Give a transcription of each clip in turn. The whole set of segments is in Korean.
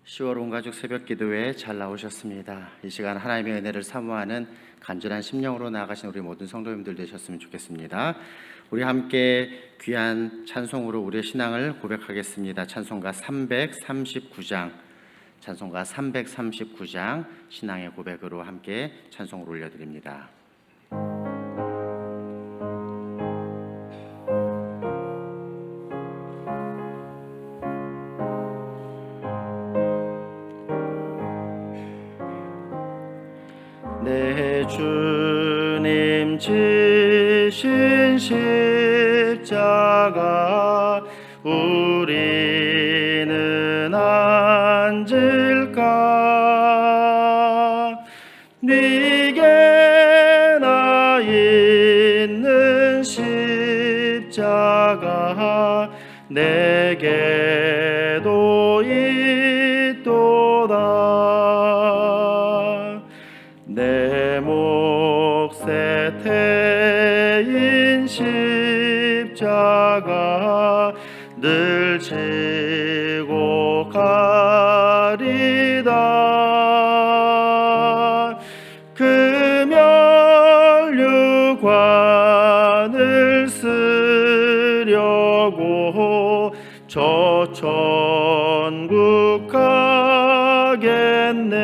10월 온가족 새벽기도회에 잘 나오셨습니다. 이 시간 하나님의 은혜를 사모하는 간절한 심령으로 나아가신 우리 모든 성도님들 되셨으면 좋겠습니다. 우리 함께 귀한 찬송으로 우리의 신앙을 고백하겠습니다. 찬송가 339장, 찬송가 339장 신앙의 고백으로 함께 찬송을 올려드립니다. 내 주님 지신 십자가 우리는 앉을까? 네게나 있는 십자가 내게도 있도다. 내 몫에 태인 십자가 늘 지고 가리다. 그 면류관을 쓰려고 저 천국 가겠네.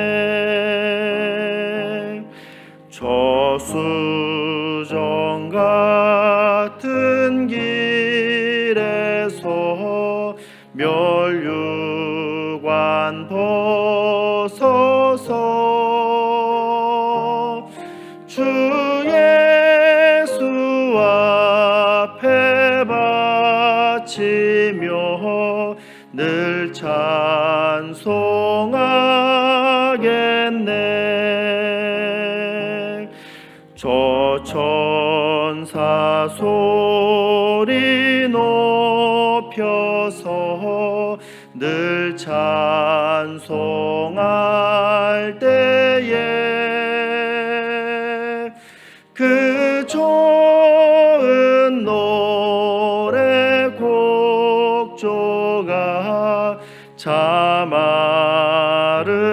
저수정 같은 길에서 면류관 벗어서 주 예수 앞에 바치며 늘 찬송하겠네. 저 천사 소리 높여서 늘 찬송할 때에 그 좋은 노래 곡조가 참 아름답도다.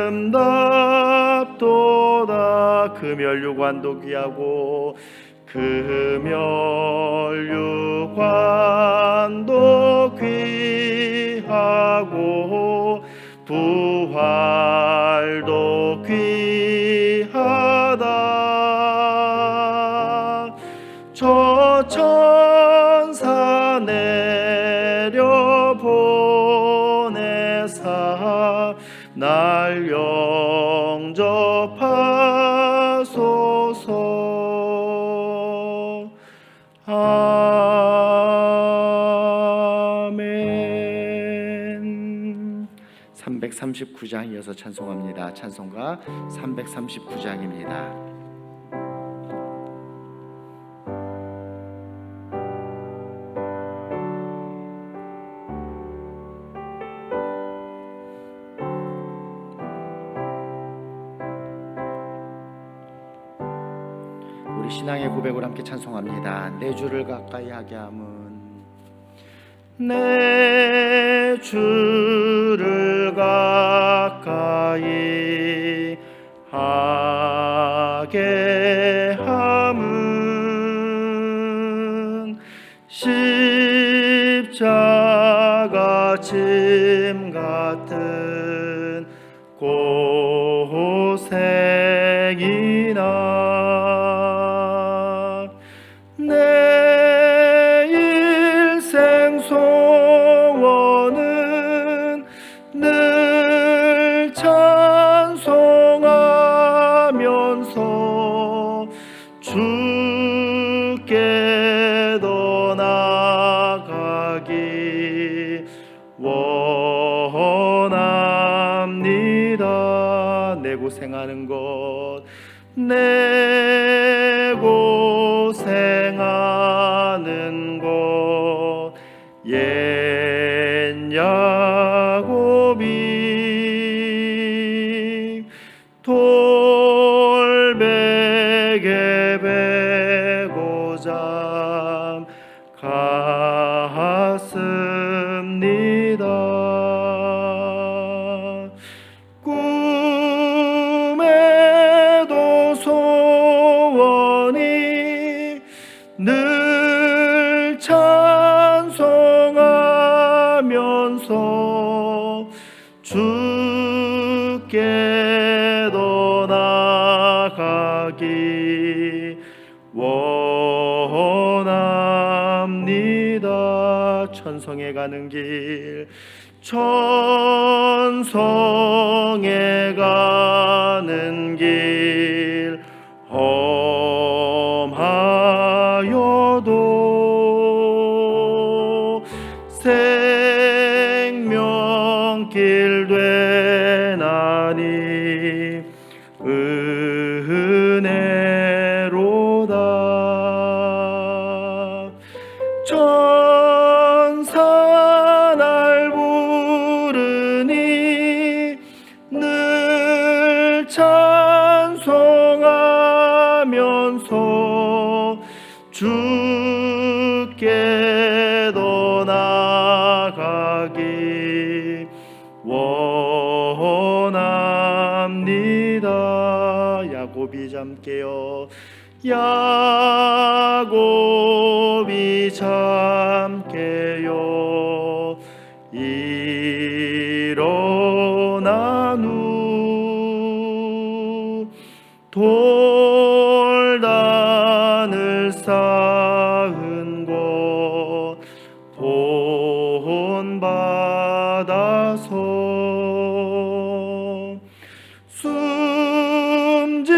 그 면류관도 귀하고 그 면류관도 귀하고 부활도 귀하다. 저 천사 내려 보내사 날 영접하소서. 아멘. 339장 이어서 찬송합니다. 찬송가 339장입니다. 우리 신앙의 고백을 함께 찬송합니다. 내 주를 가까이 하게 함은 내 주를 가까이 하게 함은 십자가 짐 같은 고생이나 내 일생 소원은 늘 찬송하면서 주께 더 나아가기 원합니다. 내 고생하는 것, 내 고생하는 것, 옛 야곱이 돌베개 베고자 갔습니다. 원합니다. 천성에 가는 길, 천성에 가는 길, 험하여도 생명길 되나니 은혜로다. 천사 날 부르니 늘 찬송하면서 주께 더 나아가기 원합니다. 야곱이 잠깨어 야곱이 잠깨어 일어난 후 돌단을 쌓은 곳 본받아서 숨질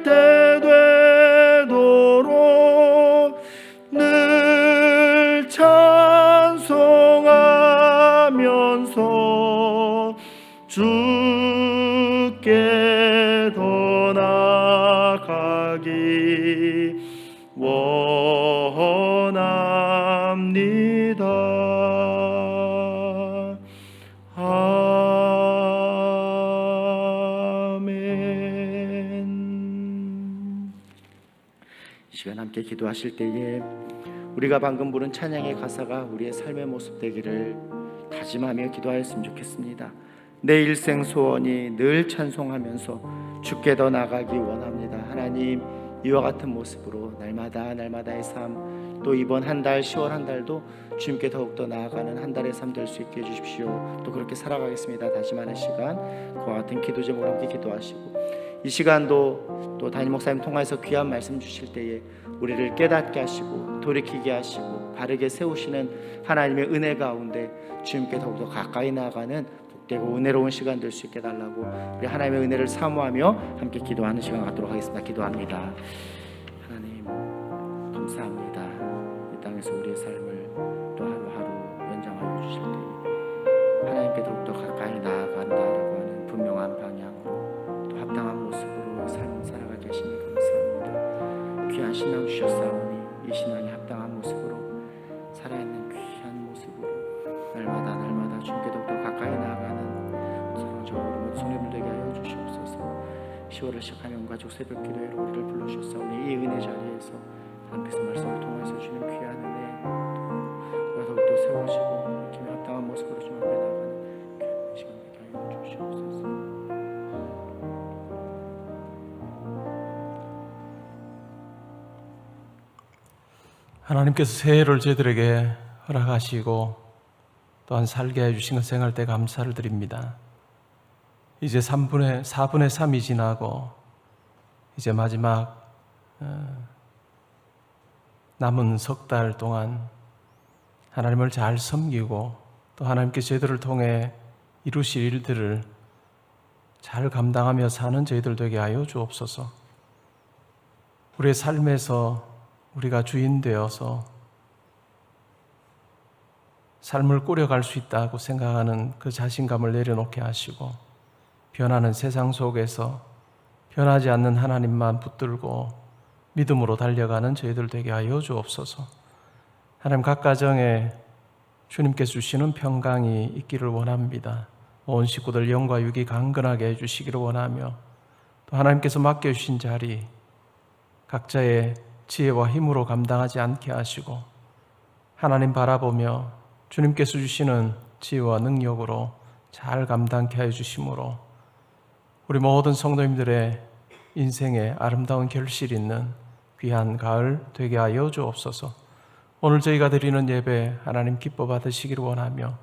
때 되도록 늘 찬송하면서 주께 더 나아가기 원합니다. 아멘. 이 시간 함께 기도하실 때에 우리가 방금 부른 찬양의 가사가 우리의 삶의 모습 되기를 다짐하며 기도하였으면 좋겠습니다. 내 일생 소원이 늘 찬송하면서 주께 더 나가기 원합니다. 하나님, 이와 같은 모습으로 날마다의 삶, 또 이번 한 달 10월 한 달도 주님께 더욱더 나아가는 한 달의 삶 될 수 있게 해주십시오. 또 그렇게 살아가겠습니다. 다짐하는 시간, 그와 같은 기도 제목으로 함께 기도하시고, 이 시간도 또 담임 목사님 통해서 귀한 말씀 주실 때에 우리를 깨닫게 하시고 돌이키게 하시고 바르게 세우시는 하나님의 은혜 가운데 주님께 더욱더 가까이 나아가는 복되고 은혜로운 시간 될 수 있게 달라고 우리 하나님의 은혜를 사모하며 함께 기도하는 시간 갖도록 하겠습니다. 기도합니다. 하나님, 감사합니다. 이 땅에서 우리의 삶을 또 하루하루 연장하여 주실 때 하나님께 더욱더 가까이 나아간다라고 하는 분명한 방향으로 또 합당한 모습으로 삶을 살아가게 하시니 감사합니다. 귀한 신앙 주셨사오니 이 신앙이 합당한 모습으로 살아있는 귀한 모습으로 날마다 주님께 더욱더 가까이 나아가는 사랑적으로 모든 성도들 되게 하여 주시옵소서. 10월을 시작하는 가족 새벽 기도회로 우리를 불러주셨사오니 이 은혜 자리에서 하나님께서 말씀을 통해서 주는 귀한 은혜 우리가 더욱더 세워지고 기회 합당한 모습으로 주님 앞에 나아가는 귀한 시간 되게 하여 주시옵소서. 하나님께서 새해를 저희들에게 허락하시고 또한 살게 해주신 것 생각할 때 감사를 드립니다. 이제 4분의 3이 지나고 이제 마지막 남은 석 달 동안 하나님을 잘 섬기고 또 하나님께서 저희들을 통해 이루실 일들을 잘 감당하며 사는 저희들 되게 하여 주옵소서. 우리의 삶에서 우리가 주인 되어서 삶을 꾸려갈 수 있다고 생각하는 그 자신감을 내려놓게 하시고 변하는 세상 속에서 변하지 않는 하나님만 붙들고 믿음으로 달려가는 저희들 되게 하여 주옵소서. 하나님, 각 가정에 주님께서 주시는 평강이 있기를 원합니다. 온 식구들 영과 육이 강건하게 해주시기를 원하며 또 하나님께서 맡겨주신 자리 각자의 지혜와 힘으로 감당하지 않게 하시고 하나님 바라보며 주님께서 주시는 지혜와 능력으로 잘 감당케 하여 주심으로 우리 모든 성도님들의 인생에 아름다운 결실이 있는 귀한 가을 되게 하여 주옵소서. 오늘 저희가 드리는 예배 하나님 기뻐 받으시기를 원하며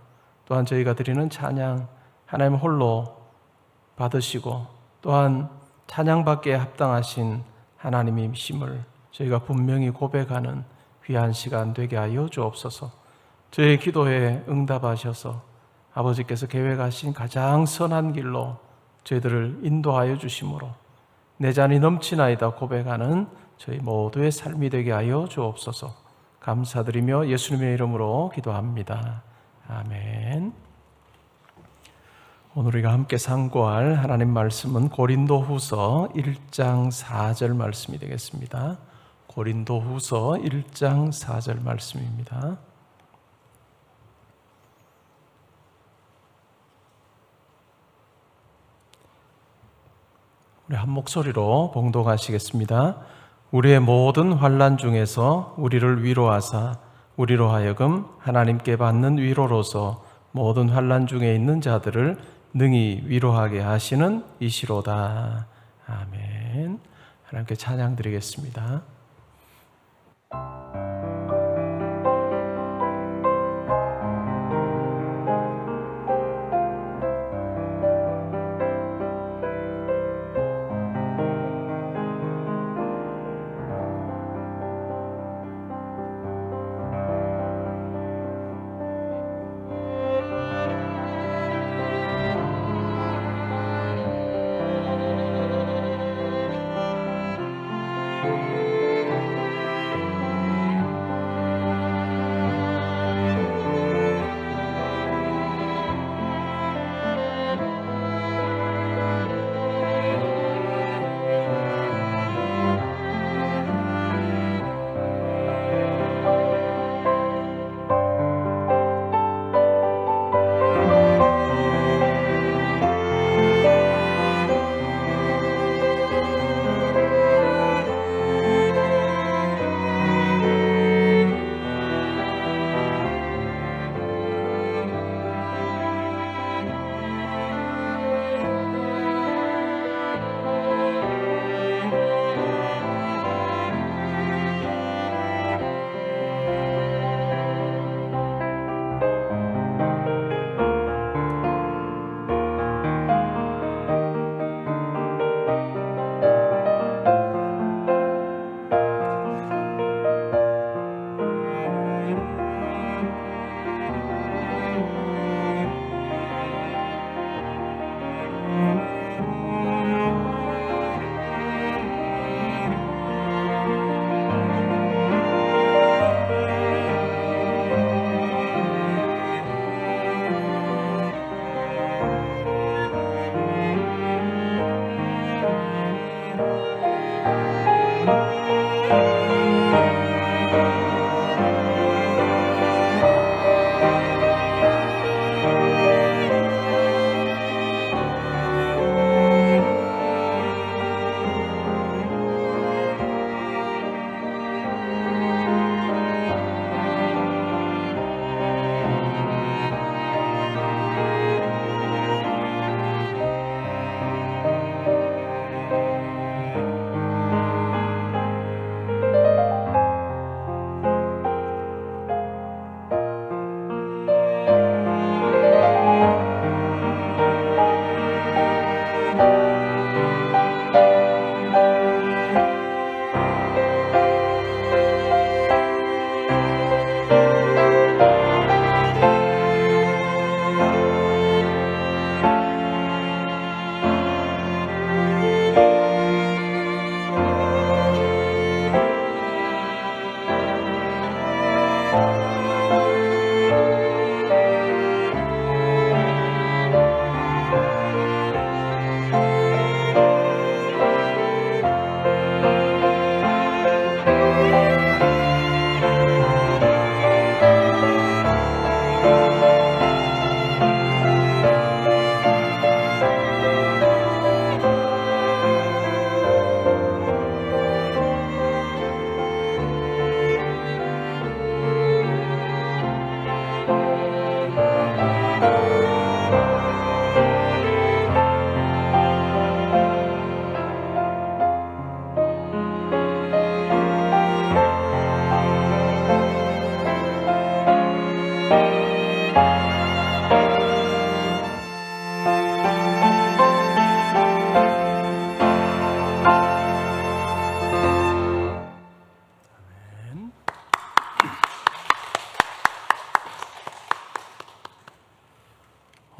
또한 저희가 드리는 찬양 하나님 홀로 받으시고 또한 찬양받기에 합당하신 하나님이심을 저희가 분명히 고백하는 귀한 시간 되게 하여 주옵소서. 저의 기도에 응답하셔서 아버지께서 계획하신 가장 선한 길로 저희들을 인도하여 주심으로 내 잔이 넘치나이다 고백하는 저희 모두의 삶이 되게 하여 주옵소서. 감사드리며 예수님의 이름으로 기도합니다. 아멘. 오늘 우리가 함께 상고할 하나님 말씀은 고린도후서 1장 4절 말씀이 되겠습니다. 고린도후서 1장 4절 말씀입니다. 우리 한 목소리로 봉독하시겠습니다. 우리의 모든 환난 중에서 우리를 위로하사 우리로 하여금 하나님께 받는 위로로서 모든 환난 중에 있는 자들을 능히 위로하게 하시는 이시로다. 아멘. 하나님께 찬양 드리겠습니다.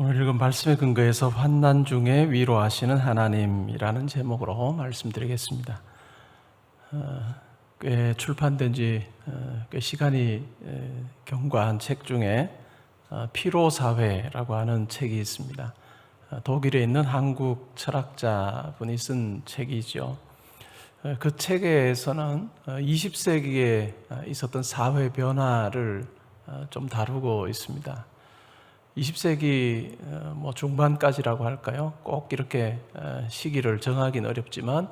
오늘 읽은 말씀의 근거에서 환난 중에 위로하시는 하나님이라는 제목으로 말씀드리겠습니다. 꽤 출판된 지 꽤 시간이 경과한 책 중에 피로사회라고 하는 책이 있습니다. 독일에 있는 한국 철학자분이 쓴 책이죠. 그 책에서는 20세기에 있었던 사회 변화를 좀 다루고 있습니다. 20세기 중반까지라고 할까요? 꼭 이렇게 시기를 정하기는 어렵지만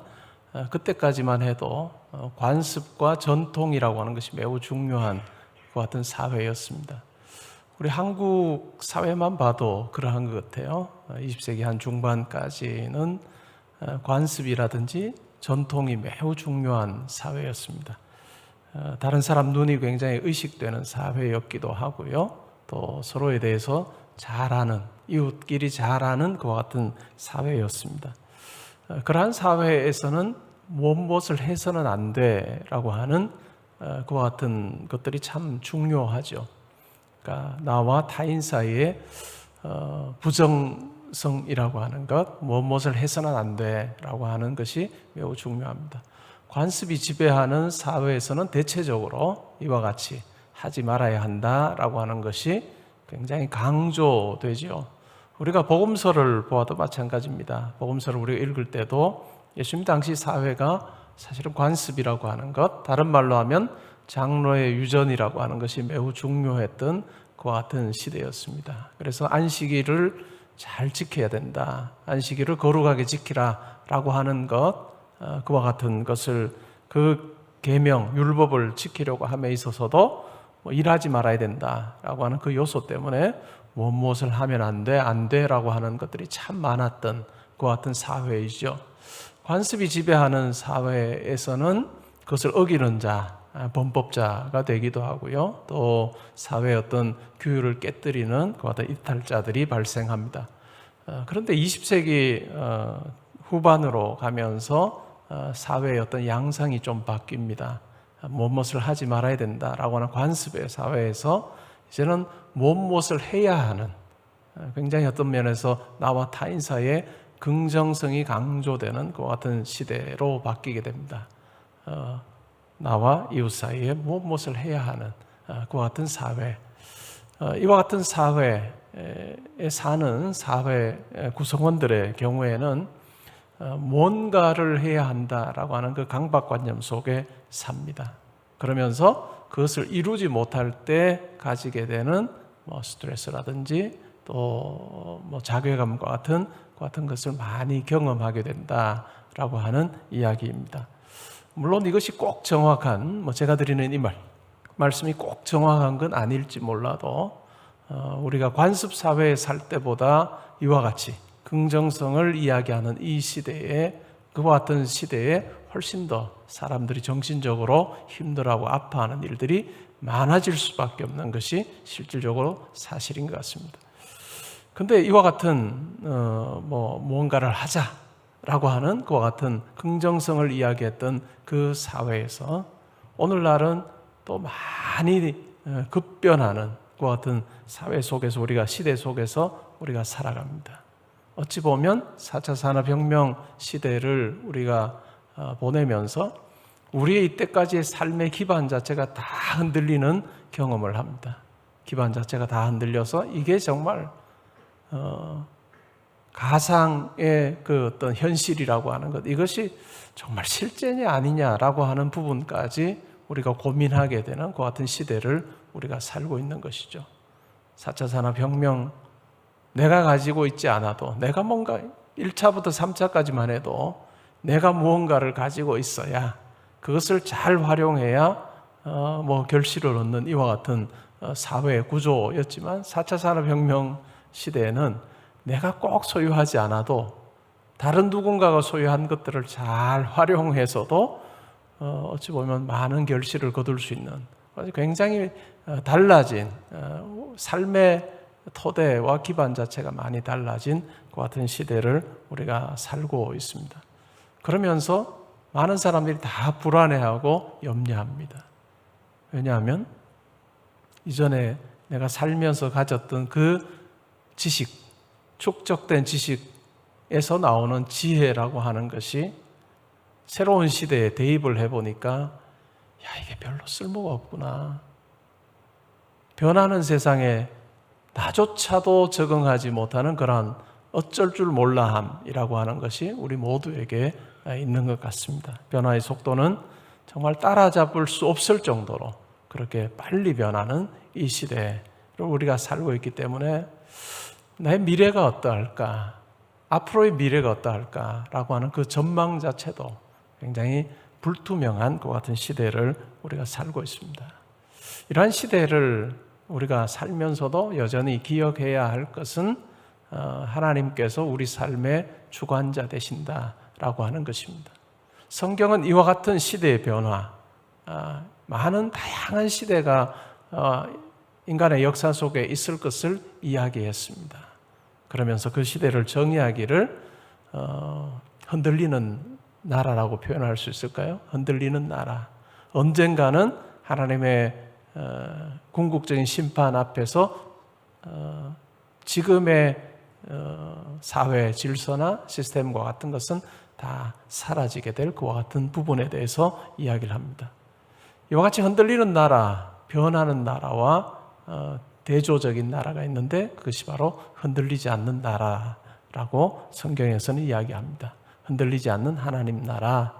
그때까지만 해도 관습과 전통이라고 하는 것이 매우 중요한 것 같은 사회였습니다. 우리 한국 사회만 봐도 그러한 것 같아요. 20세기 한 중반까지는 관습이라든지 전통이 매우 중요한 사회였습니다. 다른 사람 눈이 굉장히 의식되는 사회였기도 하고요. 또 서로에 대해서 잘 아는, 이웃끼리 잘 아는 그와 같은 사회였습니다. 그러한 사회에서는 무엇을 해서는 안 돼라고 하는 그와 같은 것들이 참 중요하죠. 그러니까 나와 타인 사이에 부정성이라고 하는 것, 무엇을 해서는 안 돼라고 하는 것이 매우 중요합니다. 관습이 지배하는 사회에서는 대체적으로 이와 같이 하지 말아야 한다라고 하는 것이 굉장히 강조되죠. 우리가 복음서를 보아도 마찬가지입니다. 복음서를 우리가 읽을 때도 예수님 당시 사회가 사실은 관습이라고 하는 것, 다른 말로 하면 장로의 유전이라고 하는 것이 매우 중요했던 그와 같은 시대였습니다. 그래서 안식일을 잘 지켜야 된다. 안식일을 거룩하게 지키라라고 하는 것, 그와 같은 것을 그 계명, 율법을 지키려고 함에 있어서도 일하지 말아야 된다라고 하는 그 요소 때문에 무엇을 하면 안 돼라고 하는 것들이 참 많았던 그와 같은 사회이죠. 관습이 지배하는 사회에서는 그것을 어기는 자, 범법자가 되기도 하고요. 또 사회의 어떤 규율을 깨뜨리는 그와 같은 이탈자들이 발생합니다. 그런데 20세기 후반으로 가면서 사회의 어떤 양상이 좀 바뀝니다. 무엇을 하지 말아야 된다라고 하는 관습의 사회에서 이제는 무엇을 해야 하는, 굉장히 어떤 면에서 나와 타인 사이에 긍정성이 강조되는 그와 같은 시대로 바뀌게 됩니다. 나와 이웃 사이에 무엇을 해야 하는 그와 같은 사회, 이와 같은 사회에 사는 사회 구성원들의 경우에는 뭔가를 해야 한다라고 하는 그 강박관념 속에 삽니다. 그러면서 그것을 이루지 못할 때 가지게 되는 스트레스라든지 또 자괴감과 같은 것을 많이 경험하게 된다라고 하는 이야기입니다. 물론 이것이 꼭 정확한, 제가 드리는 이 말씀이 꼭 정확한 건 아닐지 몰라도 우리가 관습 사회에 살 때보다 이와 같이 긍정성을 이야기하는 이 시대에, 그와 같은 시대에 훨씬 더 사람들이 정신적으로 힘들어하고 아파하는 일들이 많아질 수밖에 없는 것이 실질적으로 사실인 것 같습니다. 근데 이와 같은 무언가를 하자라고 하는 그와 같은 긍정성을 이야기했던 그 사회에서 오늘날은 또 많이 급변하는 그와 같은 사회 속에서, 우리가 시대 속에서 우리가 살아갑니다. 어찌 보면 4차 산업혁명 시대를 우리가 보내면서 우리의 이때까지의 삶의 기반 자체가 다 흔들리는 경험을 합니다. 기반 자체가 다 흔들려서 이게 정말 가상의 그 어떤 현실이라고 하는 것, 이것이 정말 실제냐 아니냐라고 하는 부분까지 우리가 고민하게 되는 그 같은 시대를 우리가 살고 있는 것이죠. 4차 산업혁명, 내가 가지고 있지 않아도, 내가 뭔가 1차부터 3차까지만 해도 내가 무언가를 가지고 있어야, 그것을 잘 활용해야 결실을 얻는 이와 같은 사회 구조였지만 4차 산업혁명 시대에는 내가 꼭 소유하지 않아도 다른 누군가가 소유한 것들을 잘 활용해서도 어찌 보면 많은 결실을 거둘 수 있는 굉장히 달라진 삶의 토대와 기반 자체가 많이 달라진 그 같은 시대를 우리가 살고 있습니다. 그러면서 많은 사람들이 다 불안해하고 염려합니다. 왜냐하면 이전에 내가 살면서 가졌던 그 지식, 축적된 지식에서 나오는 지혜라고 하는 것이 새로운 시대에 대입을 해보니까 이게 별로 쓸모가 없구나. 변하는 세상에 나조차도 적응하지 못하는 그런 어쩔 줄 몰라함이라고 하는 것이 우리 모두에게 있는 것 같습니다. 변화의 속도는 정말 따라잡을 수 없을 정도로 그렇게 빨리 변하는 이 시대를 우리가 살고 있기 때문에 나의 미래가 어떠할까, 앞으로의 미래가 어떠할까라고 하는 그 전망 자체도 굉장히 불투명한 것 같은 시대를 우리가 살고 있습니다. 이러한 시대를 우리가 살면서도 여전히 기억해야 할 것은 하나님께서 우리 삶의 주관자 되신다라고 하는 것입니다. 성경은 이와 같은 시대의 변화, 많은 다양한 시대가 인간의 역사 속에 있을 것을 이야기했습니다. 그러면서 그 시대를 정의하기를 흔들리는 나라라고 표현할 수 있을까요? 흔들리는 나라. 언젠가는 하나님의 궁극적인 심판 앞에서 지금의 사회 질서나 시스템과 같은 것은 다 사라지게 될 그와 같은 부분에 대해서 이야기를 합니다. 이와 같이 흔들리는 나라, 변하는 나라와 대조적인 나라가 있는데 그것이 바로 흔들리지 않는 나라라고 성경에서는 이야기합니다. 흔들리지 않는 하나님 나라.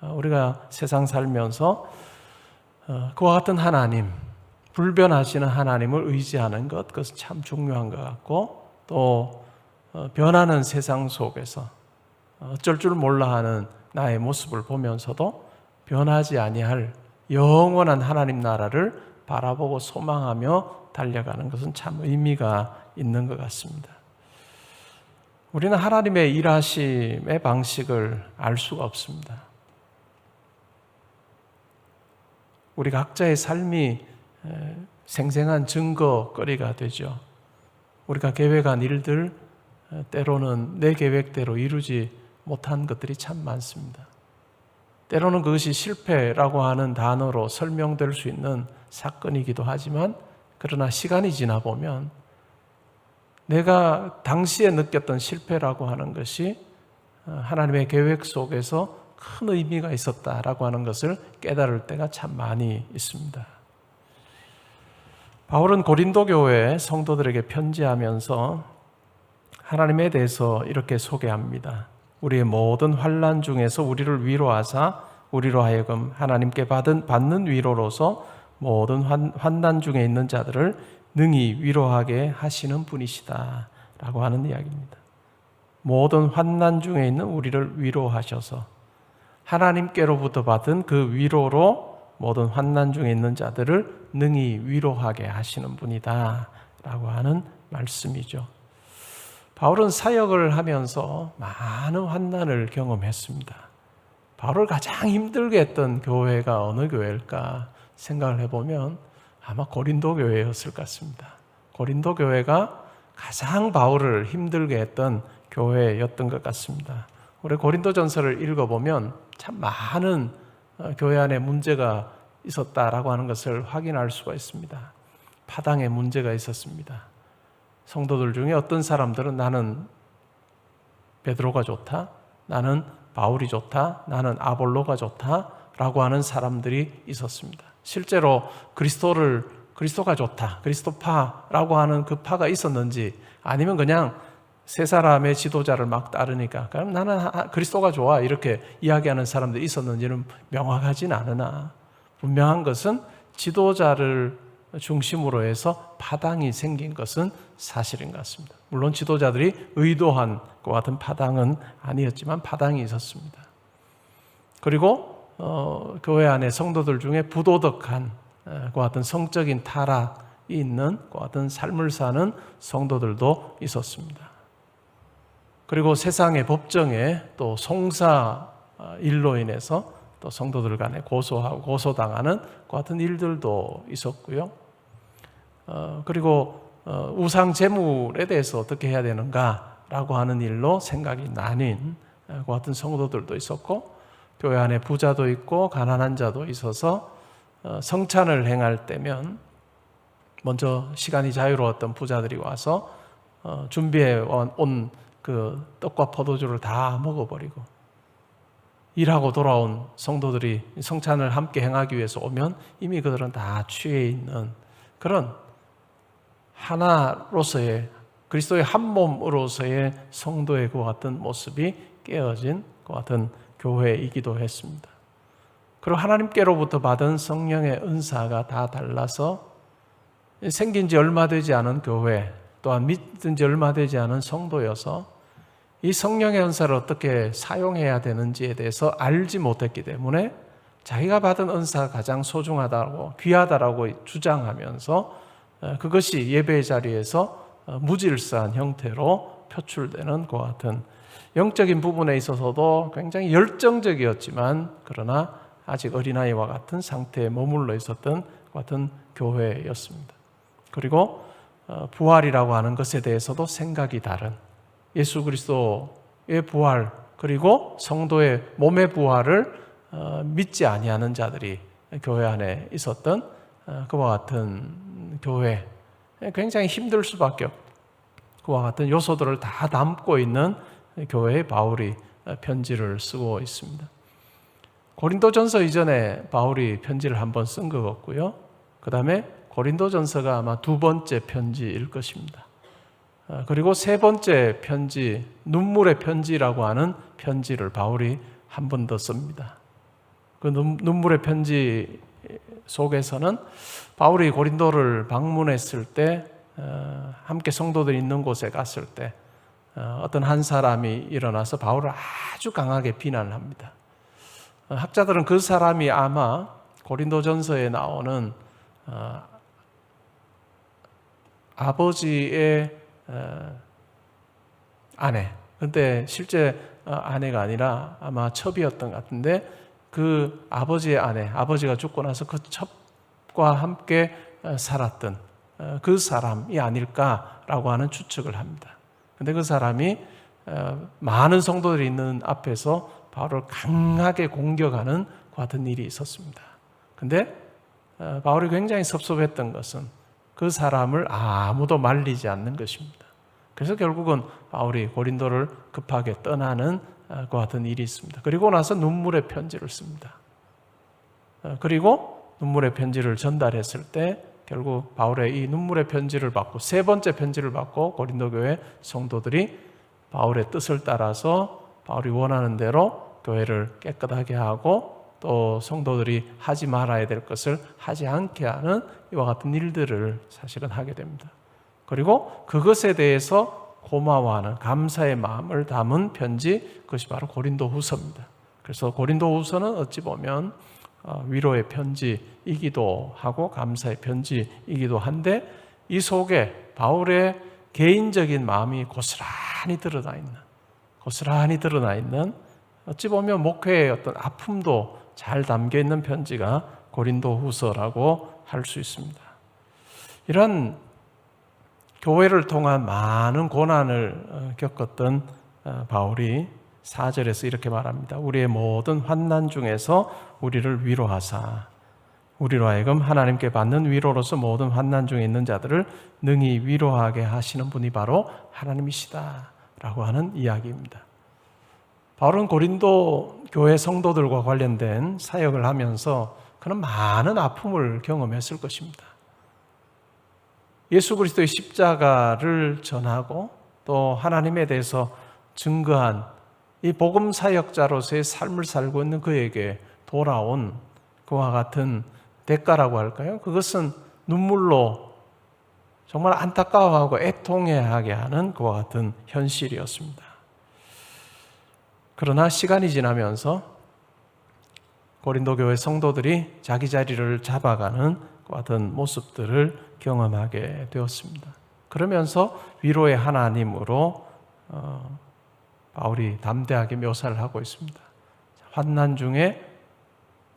우리가 세상 살면서 그와 같은 하나님, 불변하시는 하나님을 의지하는 것, 그것은 참 중요한 것 같고, 또 변하는 세상 속에서 어쩔 줄 몰라 하는 나의 모습을 보면서도 변하지 아니할 영원한 하나님 나라를 바라보고 소망하며 달려가는 것은 참 의미가 있는 것 같습니다. 우리는 하나님의 일하심의 방식을 알 수가 없습니다. 우리 각자의 삶이 생생한 증거거리가 되죠. 우리가 계획한 일들, 때로는 내 계획대로 이루지 못한 것들이 참 많습니다. 때로는 그것이 실패라고 하는 단어로 설명될 수 있는 사건이기도 하지만, 그러나 시간이 지나 보면 내가 당시에 느꼈던 실패라고 하는 것이 하나님의 계획 속에서 큰 의미가 있었다라고 하는 것을 깨달을 때가 참 많이 있습니다. 바울은 고린도 교회 성도들에게 편지하면서 하나님에 대해서 이렇게 소개합니다. 우리의 모든 환난 중에서 우리를 위로하사 우리로 하여금 하나님께 받는 위로로서 모든 환난 중에 있는 자들을 능히 위로하게 하시는 분이시다 라고 하는 이야기입니다. 모든 환난 중에 있는 우리를 위로하셔서 하나님께로부터 받은 그 위로로 모든 환난 중에 있는 자들을 능히 위로하게 하시는 분이다 라고 하는 말씀이죠. 바울은 사역을 하면서 많은 환난을 경험했습니다. 바울을 가장 힘들게 했던 교회가 어느 교회일까 생각을 해보면 아마 고린도 교회였을 것 같습니다. 고린도 교회가 가장 바울을 힘들게 했던 교회였던 것 같습니다. 우리 고린도전서를 읽어보면 참 많은 교회 안에 문제가 있었다라고 하는 것을 확인할 수가 있습니다. 파당에 문제가 있었습니다. 성도들 중에 어떤 사람들은 나는 베드로가 좋다, 나는 바울이 좋다, 나는 아볼로가 좋다라고 하는 사람들이 있었습니다. 실제로 그리스도가 좋다, 그리스도파라고 하는 그 파가 있었는지, 아니면 그냥 세 사람의 지도자를 막 따르니까 그럼 나는 그리스도가 좋아 이렇게 이야기하는 사람들이 있었는지는 명확하진 않으나, 분명한 것은 지도자를 중심으로 해서 파당이 생긴 것은 사실인 것 같습니다. 물론 지도자들이 의도한 것 같은 파당은 아니었지만 파당이 있었습니다. 그리고 교회 안에 성도들 중에 부도덕한 것 같은 성적인 타락이 있는 것 같은 삶을 사는 성도들도 있었습니다. 그리고 세상의 법정에 또 송사 일로 인해서 또 성도들 간에 고소당하는 것 같은 일들도 있었고요. 그리고 우상 제물에 대해서 어떻게 해야 되는가라고 하는 일로 생각이 나뉜 것 같은 성도들도 있었고, 교회 안에 부자도 있고 가난한 자도 있어서 성찬을 행할 때면 먼저 시간이 자유로웠던 부자들이 와서 준비해 온 그 떡과 포도주를 다 먹어버리고 일하고 돌아온 성도들이 성찬을 함께 행하기 위해서 오면 이미 그들은 다 취해 있는 그런 하나로서의 그리스도의 한 몸으로서의 성도의 그와 같은 모습이 깨어진 그와 같은 교회이기도 했습니다. 그리고 하나님께로부터 받은 성령의 은사가 다 달라서 생긴 지 얼마 되지 않은 교회 또한 믿은 지 얼마 되지 않은 성도여서 이 성령의 은사를 어떻게 사용해야 되는지에 대해서 알지 못했기 때문에 자기가 받은 은사가 가장 소중하다고 귀하다라고 주장하면서 그것이 예배의 자리에서 무질서한 형태로 표출되는 것 같은 영적인 부분에 있어서도 굉장히 열정적이었지만 그러나 아직 어린아이와 같은 상태에 머물러 있었던 것 같은 교회였습니다. 그리고 부활이라고 하는 것에 대해서도 생각이 다른 예수 그리스도의 부활 그리고 성도의 몸의 부활을 믿지 아니하는 자들이 교회 안에 있었던 그와 같은 교회, 굉장히 힘들 수밖에 없고 그와 같은 요소들을 다 담고 있는 교회에 바울이 편지를 쓰고 있습니다. 고린도전서 이전에 바울이 편지를 한번 쓴 것 같고요. 그 다음에 고린도전서가 아마 두 번째 편지일 것입니다. 그리고 세 번째 편지, 눈물의 편지라고 하는 편지를 바울이 한 번 더 씁니다. 그 눈물의 편지 속에서는 바울이 고린도를 방문했을 때 함께 성도들이 있는 곳에 갔을 때 어떤 한 사람이 일어나서 바울을 아주 강하게 비난을 합니다. 학자들은 그 사람이 아마 고린도전서에 나오는 아버지의 아내, 근데 실제 아내가 아니라 아마 첩이었던 것 같은데 그 아버지의 아내, 아버지가 죽고 나서 그 첩과 함께 살았던 그 사람이 아닐까라고 하는 추측을 합니다. 근데 그 사람이 많은 성도들이 있는 앞에서 바울을 강하게 공격하는 같은 일이 있었습니다. 근데 바울이 굉장히 섭섭했던 것은 그 사람을 아무도 말리지 않는 것입니다. 그래서 결국은 바울이 고린도를 급하게 떠나는 것 같은 일이 있습니다. 그리고 나서 눈물의 편지를 씁니다. 그리고 눈물의 편지를 전달했을 때 결국 바울의 이 눈물의 편지를 받고 세 번째 편지를 받고 고린도 교회 성도들이 바울의 뜻을 따라서 바울이 원하는 대로 교회를 깨끗하게 하고 또 성도들이 하지 말아야 될 것을 하지 않게 하는 이와 같은 일들을 사실은 하게 됩니다. 그리고 그것에 대해서 고마워하는 감사의 마음을 담은 편지, 그것이 바로 고린도후서입니다. 그래서 고린도후서는 어찌 보면 위로의 편지이기도 하고 감사의 편지이기도 한데 이 속에 바울의 개인적인 마음이 고스란히 드러나 있는 어찌 보면 목회의 어떤 아픔도 잘 담겨 있는 편지가 고린도후서라고 할 수 있습니다. 이런 교회를 통한 많은 고난을 겪었던 바울이 4절에서 이렇게 말합니다. 우리의 모든 환난 중에서 우리를 위로하사 우리로 하여금 하나님께 받는 위로로서 모든 환난 중에 있는 자들을 능히 위로하게 하시는 분이 바로 하나님이시다 라고 하는 이야기입니다. 바울은 고린도 교회 성도들과 관련된 사역을 하면서 그는 많은 아픔을 경험했을 것입니다. 예수 그리스도의 십자가를 전하고 또 하나님에 대해서 증거한 이 복음 사역자로서의 삶을 살고 있는 그에게 돌아온 그와 같은 대가라고 할까요? 그것은 눈물로 정말 안타까워하고 애통해하게 하는 그와 같은 현실이었습니다. 그러나 시간이 지나면서 고린도 교회 성도들이 자기 자리를 잡아가는 그 같은 모습들을 경험하게 되었습니다. 그러면서 위로의 하나님으로 바울이 담대하게 묘사를 하고 있습니다. 환난 중에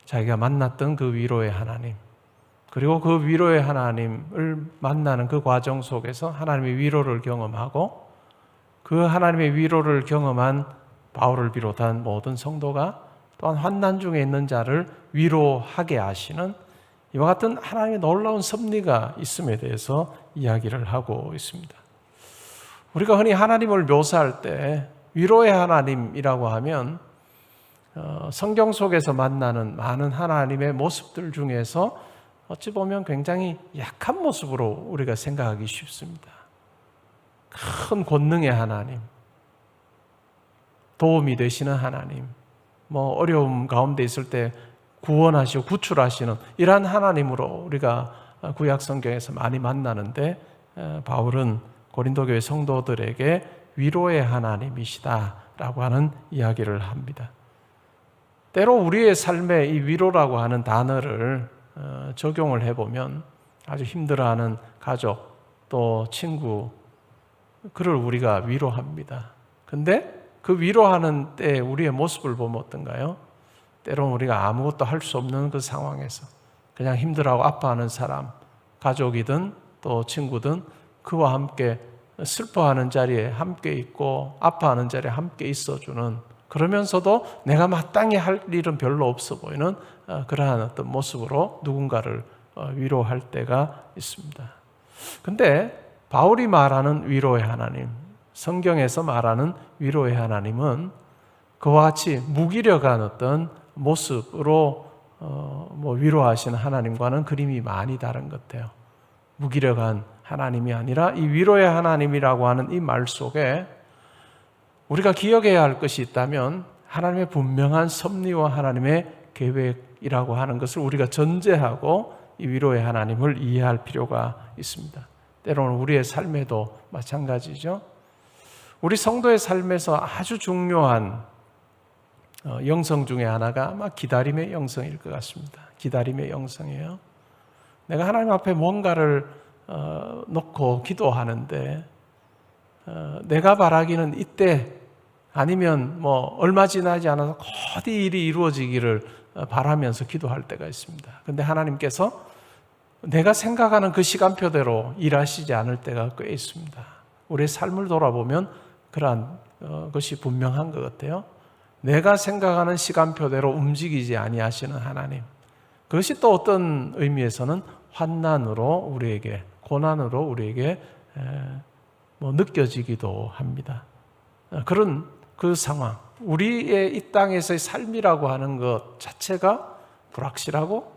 자기가 만났던 그 위로의 하나님, 그리고 그 위로의 하나님을 만나는 그 과정 속에서 하나님의 위로를 경험하고 그 하나님의 위로를 경험한 바울을 비롯한 모든 성도가 또한 환난 중에 있는 자를 위로하게 하시는 이와 같은 하나님의 놀라운 섭리가 있음에 대해서 이야기를 하고 있습니다. 우리가 흔히 하나님을 묘사할 때 위로의 하나님이라고 하면 성경 속에서 만나는 많은 하나님의 모습들 중에서 어찌 보면 굉장히 약한 모습으로 우리가 생각하기 쉽습니다. 큰 권능의 하나님, 도움이 되시는 하나님, 어려움 가운데 있을 때 구원하시고 구출하시는 이러한 하나님으로 우리가 구약 성경에서 많이 만나는데, 바울은 고린도 교회 성도들에게 위로의 하나님이시다라고 하는 이야기를 합니다. 때로 우리의 삶에 이 위로라고 하는 단어를 적용을 해보면 아주 힘들어하는 가족 또 친구, 그를 우리가 위로합니다. 근데 그 위로하는 때 우리의 모습을 보면 어떤가요? 때로는 우리가 아무것도 할 수 없는 그 상황에서 그냥 힘들어하고 아파하는 사람, 가족이든 또 친구든 그와 함께 슬퍼하는 자리에 함께 있고 아파하는 자리에 함께 있어주는, 그러면서도 내가 마땅히 할 일은 별로 없어 보이는 그러한 어떤 모습으로 누군가를 위로할 때가 있습니다. 근데 바울이 말하는 위로의 하나님, 성경에서 말하는 위로의 하나님은 그와 같이 무기력한 어떤 모습으로 위로하시는 하나님과는 그림이 많이 다른 것 같아요. 무기력한 하나님이 아니라 이 위로의 하나님이라고 하는 이 말 속에 우리가 기억해야 할 것이 있다면 하나님의 분명한 섭리와 하나님의 계획이라고 하는 것을 우리가 전제하고 이 위로의 하나님을 이해할 필요가 있습니다. 때로는 우리의 삶에도 마찬가지죠. 우리 성도의 삶에서 아주 중요한 영성 중에 하나가 아마 기다림의 영성일 것 같습니다. 기다림의 영성이에요. 내가 하나님 앞에 뭔가를 놓고 기도하는데 내가 바라기는 이때 아니면 얼마 지나지 않아서 거디 일이 이루어지기를 바라면서 기도할 때가 있습니다. 그런데 하나님께서 내가 생각하는 그 시간표대로 일하시지 않을 때가 꽤 있습니다. 우리의 삶을 돌아보면 그러한 것이 분명한 것 같아요. 내가 생각하는 시간표대로 움직이지 아니하시는 하나님, 그것이 또 어떤 의미에서는 환난으로 우리에게, 고난으로 우리에게 느껴지기도 합니다. 그런 그 상황, 우리의 이 땅에서의 삶이라고 하는 것 자체가 불확실하고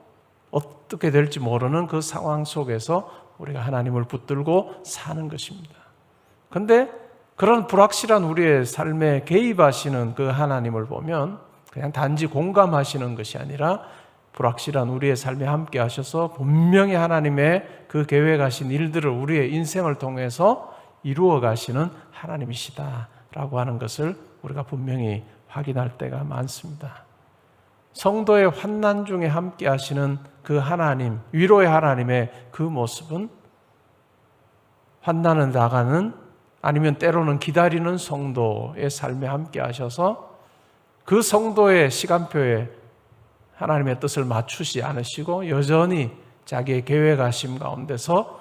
어떻게 될지 모르는 그 상황 속에서 우리가 하나님을 붙들고 사는 것입니다. 그런데 그런 불확실한 우리의 삶에 개입하시는 그 하나님을 보면 그냥 단지 공감하시는 것이 아니라 불확실한 우리의 삶에 함께 하셔서 분명히 하나님의 그 계획하신 일들을 우리의 인생을 통해서 이루어 가시는 하나님이시다라고 하는 것을 우리가 분명히 확인할 때가 많습니다. 성도의 환난 중에 함께 하시는 그 하나님, 위로의 하나님의 그 모습은 환난을 나가는 아니면 때로는 기다리는 성도의 삶에 함께 하셔서 그 성도의 시간표에 하나님의 뜻을 맞추지 않으시고 여전히 자기의 계획하심 가운데서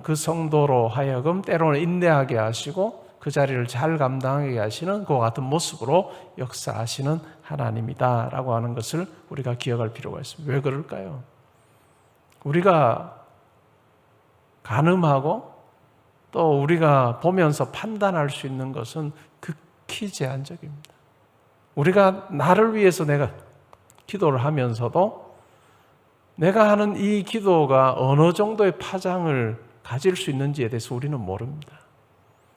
그 성도로 하여금 때로는 인내하게 하시고 그 자리를 잘 감당하게 하시는 그와 같은 모습으로 역사하시는 하나님이다라고 하는 것을 우리가 기억할 필요가 있습니다. 왜 그럴까요? 우리가 가늠하고 또 우리가 보면서 판단할 수 있는 것은 극히 제한적입니다. 우리가 나를 위해서 내가 기도를 하면서도 내가 하는 이 기도가 어느 정도의 파장을 가질 수 있는지에 대해서 우리는 모릅니다.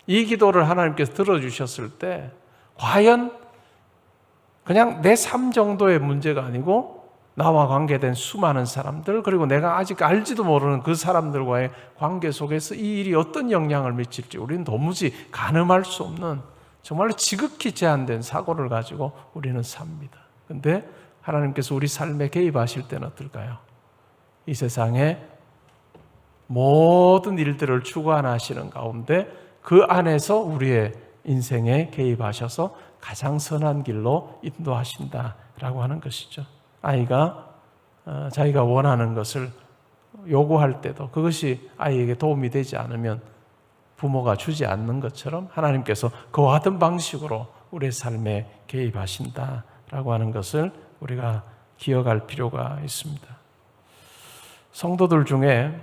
이 기도를 하나님께서 들어주셨을 때 과연 그냥 내 삶 정도의 문제가 아니고 나와 관계된 수많은 사람들, 그리고 내가 아직 알지도 모르는 그 사람들과의 관계 속에서 이 일이 어떤 영향을 미칠지 우리는 도무지 가늠할 수 없는 정말로 지극히 제한된 사고를 가지고 우리는 삽니다. 그런데 하나님께서 우리 삶에 개입하실 때는 어떨까요? 이 세상에 모든 일들을 주관하시는 가운데 그 안에서 우리의 인생에 개입하셔서 가장 선한 길로 인도하신다라고 하는 것이죠. 아이가 자기가 원하는 것을 요구할 때도 그것이 아이에게 도움이 되지 않으면 부모가 주지 않는 것처럼 하나님께서 그와 같은 방식으로 우리의 삶에 개입하신다라고 하는 것을 우리가 기억할 필요가 있습니다. 성도들 중에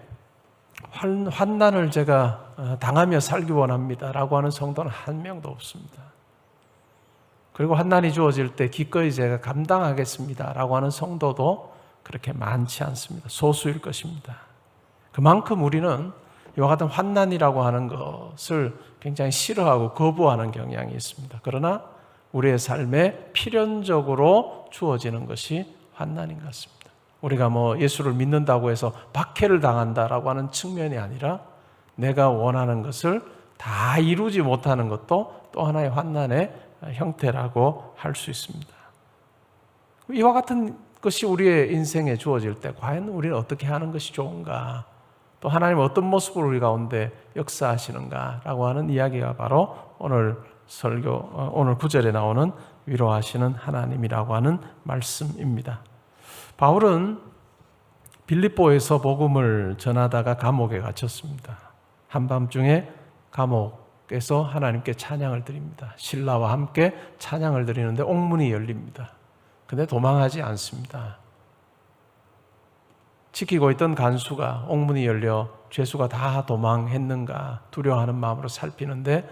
환난을 제가 당하며 살기 원합니다라고 하는 성도는 한 명도 없습니다. 그리고 환난이 주어질 때 기꺼이 제가 감당하겠습니다라고 하는 성도도 그렇게 많지 않습니다. 소수일 것입니다. 그만큼 우리는 이와 같은 환난이라고 하는 것을 굉장히 싫어하고 거부하는 경향이 있습니다. 그러나 우리의 삶에 필연적으로 주어지는 것이 환난인 것 같습니다. 우리가 예수를 믿는다고 해서 박해를 당한다라고 하는 측면이 아니라 내가 원하는 것을 다 이루지 못하는 것도 또 하나의 환난의 형태라고 할 수 있습니다. 이와 같은 것이 우리의 인생에 주어질 때 과연 우리는 어떻게 하는 것이 좋은가? 또 하나님 어떤 모습으로 우리 가운데 역사하시는가라고 하는 이야기가 바로 오늘 설교, 오늘 9절에 나오는 위로하시는 하나님이라고 하는 말씀입니다. 바울은 빌립보에서 복음을 전하다가 감옥에 갇혔습니다. 한밤중에 감옥에서 하나님께 찬양을 드립니다. 신라와 함께 찬양을 드리는데 옥문이 열립니다. 근데 도망하지 않습니다. 지키고 있던 간수가 옥문이 열려 죄수가 다 도망했는가 두려워하는 마음으로 살피는데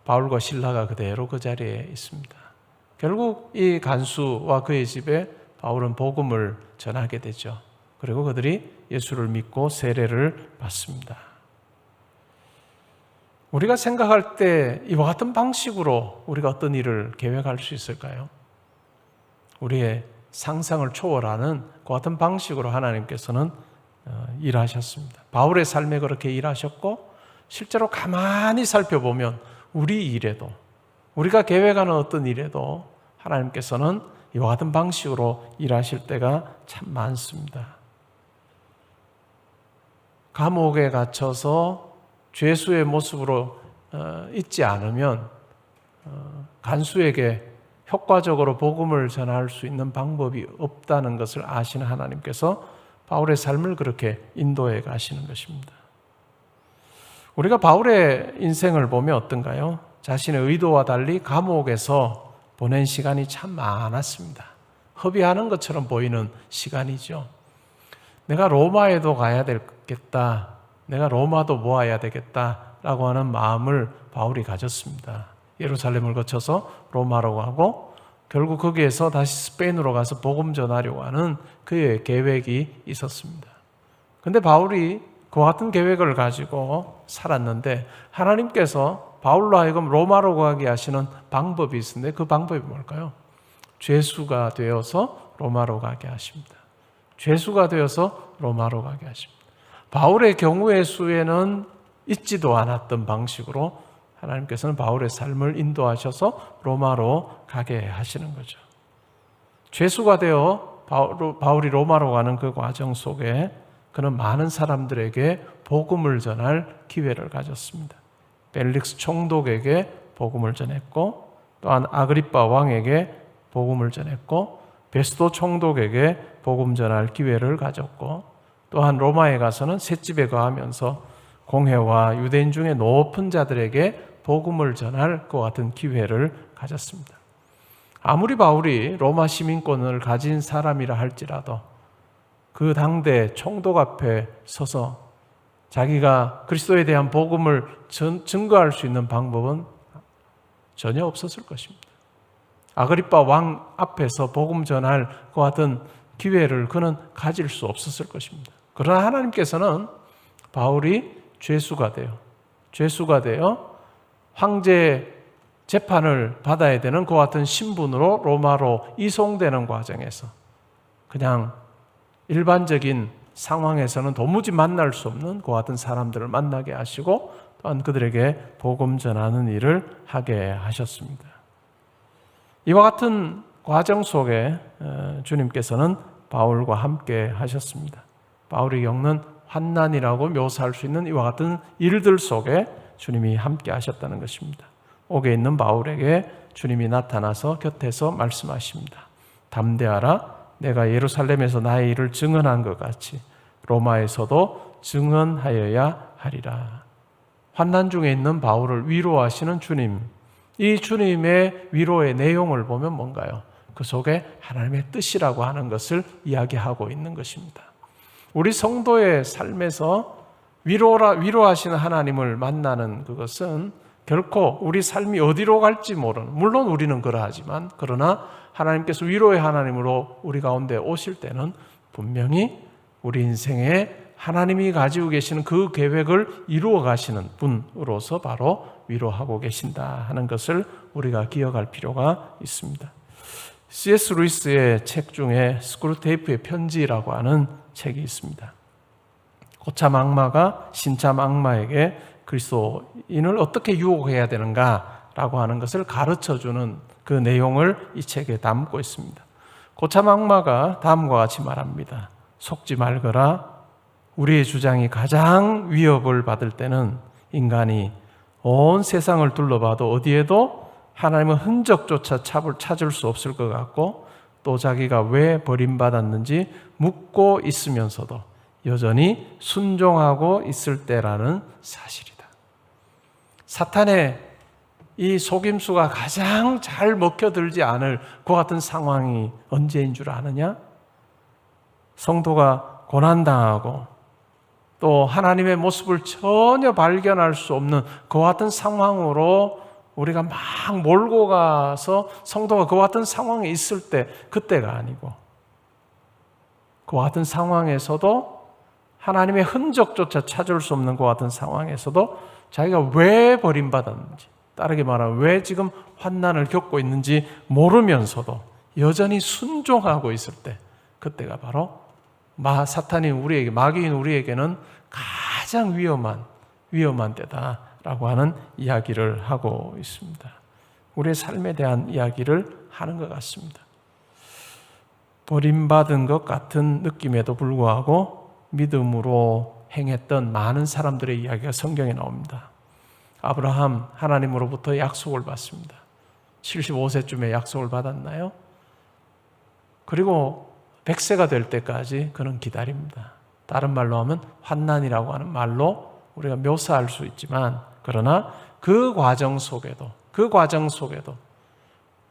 바울과 실라가 그대로 그 자리에 있습니다. 결국 이 간수와 그의 집에 바울은 복음을 전하게 되죠. 그리고 그들이 예수를 믿고 세례를 받습니다. 우리가 생각할 때 이와 같은 방식으로 우리가 어떤 일을 계획할 수 있을까요? 우리의 상상을 초월하는 그 같은 방식으로 하나님께서는 일하셨습니다. 바울의 삶에 그렇게 일하셨고 실제로 가만히 살펴보면 우리 일에도 우리가 계획하는 어떤 일에도 하나님께서는 이와 같은 방식으로 일하실 때가 참 많습니다. 감옥에 갇혀서 죄수의 모습으로 있지 않으면 간수에게 효과적으로 복음을 전할 수 있는 방법이 없다는 것을 아시는 하나님께서 바울의 삶을 그렇게 인도해 가시는 것입니다. 우리가 바울의 인생을 보면 어떤가요? 자신의 의도와 달리 감옥에서 보낸 시간이 참 많았습니다. 허비하는 것처럼 보이는 시간이죠. 내가 로마에도 가야 되겠다. 내가 로마도 모아야 되겠다라고 하는 마음을 바울이 가졌습니다. 예루살렘을 거쳐서 로마로 가고 결국 거기에서 다시 스페인으로 가서 복음 전하려고 하는 그의 계획이 있었습니다. 그런데 바울이 그와 같은 계획을 가지고 살았는데 하나님께서 바울로 하여금 로마로 가게 하시는 방법이 있는데 그 방법이 뭘까요? 죄수가 되어서 로마로 가게 하십니다. 죄수가 되어서 로마로 가게 하십니다. 바울의 경우의 수에는 있지도 않았던 방식으로 하나님께서는 바울의 삶을 인도하셔서 로마로 가게 하시는 거죠. 죄수가 되어 바울이 로마로 가는 그 과정 속에 그는 많은 사람들에게 복음을 전할 기회를 가졌습니다. 벨릭스 총독에게 복음을 전했고 또한 아그리빠 왕에게 복음을 전했고 베스도 총독에게 복음 전할 기회를 가졌고 또한 로마에 가서는 셋집에 거하면서 공회와 유대인 중에 높은 자들에게 복음을 전할 것 같은 기회를 가졌습니다. 아무리 바울이 로마 시민권을 가진 사람이라 할지라도 그 당대 총독 앞에 서서 자기가 그리스도에 대한 복음을 증거할 수 있는 방법은 전혀 없었을 것입니다. 아그리빠 왕 앞에서 복음 전할 것 같은 기회를 그는 가질 수 없었을 것입니다. 그러나 하나님께서는 바울이 죄수가 되어 황제 재판을 받아야 되는 그 같은 신분으로 로마로 이송되는 과정에서 그냥 일반적인 상황에서는 도무지 만날 수 없는 그 같은 사람들을 만나게 하시고 또한 그들에게 복음 전하는 일을 하게 하셨습니다. 이와 같은 과정 속에 주님께서는 바울과 함께 하셨습니다. 바울이 겪는 환난이라고 묘사할 수 있는 이와 같은 일들 속에 주님이 함께 하셨다는 것입니다. 옥에 있는 바울에게 주님이 나타나서 곁에서 말씀하십니다. 담대하라, 내가 예루살렘에서 나의 일을 증언한 것 같이 로마에서도 증언하여야 하리라. 환난 중에 있는 바울을 위로하시는 주님, 이 주님의 위로의 내용을 보면 뭔가요? 그 속에 하나님의 뜻이라고 하는 것을 이야기하고 있는 것입니다. 우리 성도의 삶에서 위로하시는 하나님을 만나는 그것은 결코 우리 삶이 어디로 갈지 모르는, 물론 우리는 그러하지만, 그러나 하나님께서 위로의 하나님으로 우리 가운데 오실 때는 분명히 우리 인생에 하나님이 가지고 계시는 그 계획을 이루어 가시는 분으로서 바로 위로하고 계신다 하는 것을 우리가 기억할 필요가 있습니다. C.S. 루이스의 책 중에 스크루테이프의 편지라고 하는 책이 있습니다. 고참 악마가 신참 악마에게 그리스도인을 어떻게 유혹해야 되는가라고 하는 것을 가르쳐주는 그 내용을 이 책에 담고 있습니다. 고참 악마가 다음과 같이 말합니다. 속지 말거라. 우리의 주장이 가장 위협을 받을 때는 인간이 온 세상을 둘러봐도 어디에도 하나님의 흔적조차 찾을 수 없을 것 같고, 또 자기가 왜 버림받았는지 묻고 있으면서도 여전히 순종하고 있을 때라는 사실이다. 사탄의 이 속임수가 가장 잘 먹혀들지 않을 그 같은 상황이 언제인 줄 아느냐? 성도가 고난당하고 또 하나님의 모습을 전혀 발견할 수 없는 그 같은 상황으로 우리가 막 몰고 가서 성도가 그 같은 상황에 있을 때, 그때가 아니고, 그 같은 상황에서도 하나님의 흔적조차 찾을 수 없는 그 같은 상황에서도 자기가 왜 버림받았는지, 다르게 말하면 왜 지금 환난을 겪고 있는지 모르면서도 여전히 순종하고 있을 때, 그때가 바로 사탄이 우리에게, 마귀인 우리에게는 가장 위험한 때다라고 하는 이야기를 하고 있습니다. 우리의 삶에 대한 이야기를 하는 것 같습니다. 버림받은 것 같은 느낌에도 불구하고 믿음으로 행했던 많은 사람들의 이야기가 성경에 나옵니다. 아브라함, 하나님으로부터 약속을 받습니다. 75세쯤에 약속을 받았나요? 그리고 100세가 될 때까지 그는 기다립니다. 다른 말로 하면 환난이라고 하는 말로 우리가 묘사할 수 있지만, 그러나 그 과정 속에도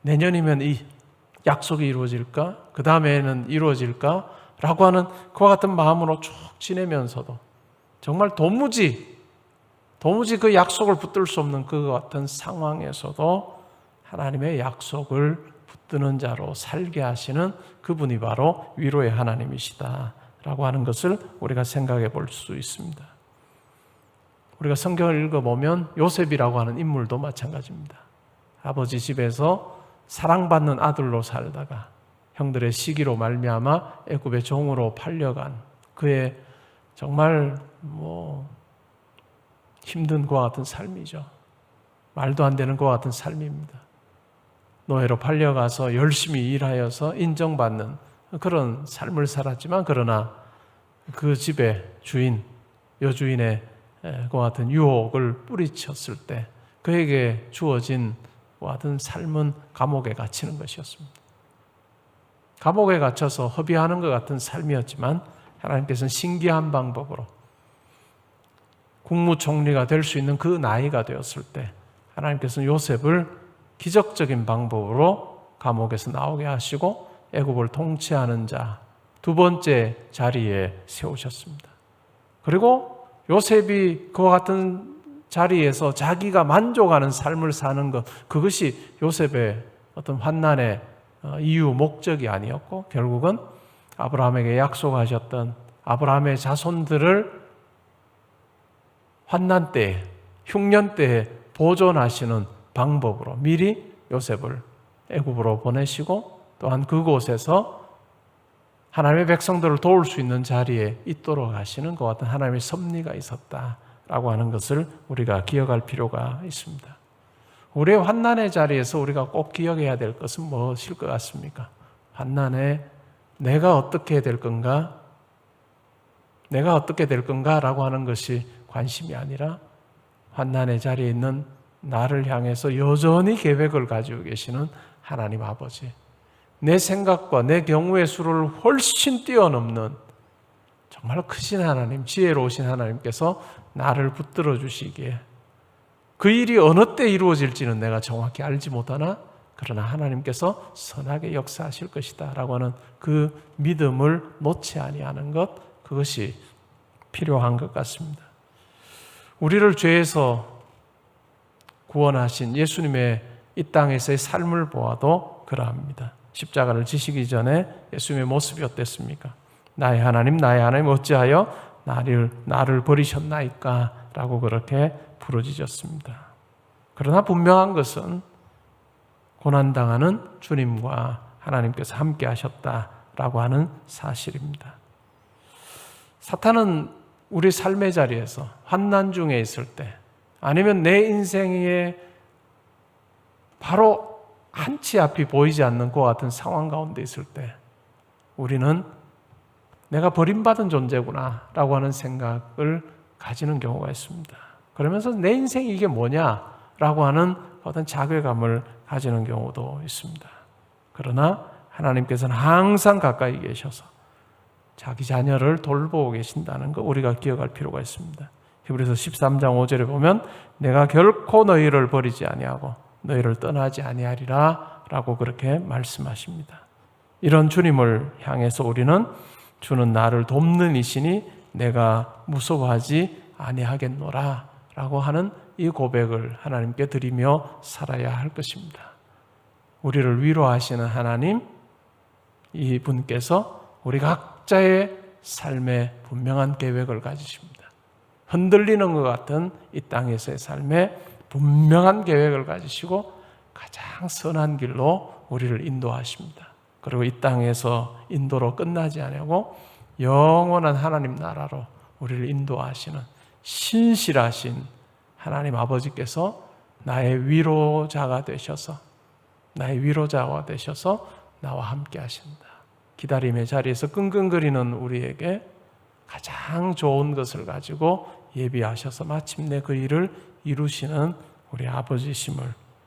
내년이면 이 약속이 이루어질까? 그 다음에는 이루어질까? 라고 하는 그와 같은 마음으로 쭉 지내면서도 정말 도무지 그 약속을 붙들 수 없는 그 같은 상황에서도 하나님의 약속을 붙드는 자로 살게 하시는 그분이 바로 위로의 하나님이시다라고 하는 것을 우리가 생각해 볼 수 있습니다. 우리가 성경을 읽어보면 요셉이라고 하는 인물도 마찬가지입니다. 아버지 집에서 사랑받는 아들로 살다가 형들의 시기로 말미암아 애굽의 종으로 팔려간 그의 정말 힘든 그와 같은 삶이죠. 말도 안 되는 그와 같은 삶입니다. 노예로 팔려가서 열심히 일하여서 인정받는 그런 삶을 살았지만, 그러나 그 집의 여주인의 그와 같은 유혹을 뿌리쳤을 때 그에게 주어진 그와 같은 삶은 감옥에 갇히는 것이었습니다. 감옥에 갇혀서 허비하는 것 같은 삶이었지만, 하나님께서는 신기한 방법으로 국무총리가 될 수 있는 그 나이가 되었을 때 하나님께서는 요셉을 기적적인 방법으로 감옥에서 나오게 하시고 애굽을 통치하는 자 두 번째 자리에 세우셨습니다. 그리고 요셉이 그와 같은 자리에서 자기가 만족하는 삶을 사는 것, 그것이 요셉의 어떤 환난의 이유, 목적이 아니었고, 결국은 아브라함에게 약속하셨던 아브라함의 자손들을 환난 때에, 흉년 때에 보존하시는 방법으로 미리 요셉을 애굽으로 보내시고, 또한 그곳에서 하나님의 백성들을 도울 수 있는 자리에 있도록 하시는 것 같은 하나님의 섭리가 있었다라고 하는 것을 우리가 기억할 필요가 있습니다. 우리의 환난의 자리에서 우리가 꼭 기억해야 될 것은 무엇일 것 같습니까? 환난에 내가 어떻게 될 건가? 내가 어떻게 될 건가라고 하는 것이 관심이 아니라 환난의 자리에 있는 나를 향해서 여전히 계획을 가지고 계시는 하나님 아버지, 내 생각과 내 경우의 수를 훨씬 뛰어넘는 정말 크신 하나님, 지혜로우신 하나님께서 나를 붙들어 주시기에 그 일이 어느 때 이루어질지는 내가 정확히 알지 못하나, 그러나 하나님께서 선하게 역사하실 것이다 라고 하는 그 믿음을 놓지 아니하는 것, 그것이 필요한 것 같습니다. 우리를 죄에서 구원하신 예수님의 이 땅에서의 삶을 보아도 그러합니다. 십자가를 지시기 전에 예수님의 모습이 어땠습니까? 나의 하나님 어찌하여 나를 버리셨나이까? 라고 그렇게 부르짖었습니다. 그러나 분명한 것은 고난당하는 주님과 하나님께서 함께 하셨다라고 하는 사실입니다. 사탄은 우리 삶의 자리에서 환난 중에 있을 때, 아니면 내 인생에 바로 한치 앞이 보이지 않는 것 같은 상황 가운데 있을 때 우리는 내가 버림받은 존재구나 라고 하는 생각을 가지는 경우가 있습니다. 그러면서 내 인생이 이게 뭐냐라고 하는 어떤 자괴감을 가지는 경우도 있습니다. 그러나 하나님께서는 항상 가까이 계셔서 자기 자녀를 돌보고 계신다는 거 우리가 기억할 필요가 있습니다. 히브리서 13장 5절에 보면 내가 결코 너희를 버리지 아니하고 너희를 떠나지 아니하리라 라고 그렇게 말씀하십니다. 이런 주님을 향해서 우리는 주는 나를 돕는 이시니 내가 무서워하지 아니하겠노라 라고 하는 이 고백을 하나님께 드리며 살아야 할 것입니다. 우리를 위로하시는 하나님, 이 분께서 우리 각자의 삶에 분명한 계획을 가지십니다. 흔들리는 것 같은 이 땅에서의 삶에 분명한 계획을 가지시고 가장 선한 길로 우리를 인도하십니다. 그리고 이 땅에서 인도로 끝나지 않고 영원한 하나님 나라로 우리를 인도하시는 신실하신 하나님 아버지께서 나의 위로자가 되셔서 나와 함께 하신다. 기다림의 자리에서 끙끙거리는 우리에게 가장 좋은 것을 가지고 예비하셔서 마침내 그 일을 이루시는 우리 아버지심을